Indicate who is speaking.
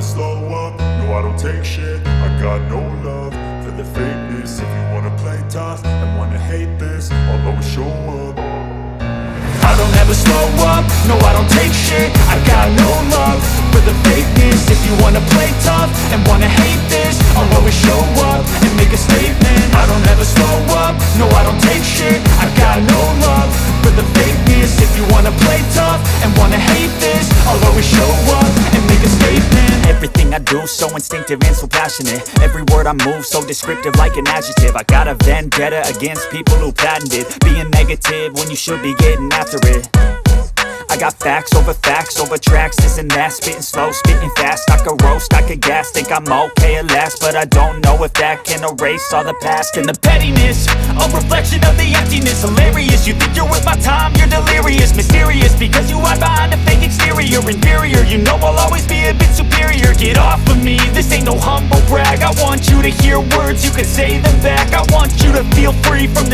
Speaker 1: slow up, no I don't take shit. I got no love for the fakeness. If you wanna play tough and wanna hate this, I'll always show up.
Speaker 2: I don't ever slow up, no I don't take shit. I got no love for the fakeness. If you wanna play tough and wanna hate this, I'll always show up and make a statement. I don't ever slow up, no I don't take shit. I got no love for the fakeness. If you wanna play tough and wanna hate this, I'll always show up and make a statement.
Speaker 3: Everything I do so instinctive and so passionate. Every word I move so descriptive like an adjective. I got a vendetta against people who patented being negative when you should be getting after it. I got facts over tracks, this and that. Spitting slow, spitting fast. I could roast, I could gas. Think I'm okay at last, but I don't know if that can erase all the past. And the pettiness, a reflection of the emptiness. Hilarious, you think you're worth my time, you're delirious. Mysterious, because you hide behind a fake exterior. Inferior, you know I'll always be a bit superior. Get off of me, this ain't no humble brag. I want you to hear words, you can say them back. I want you to feel free from the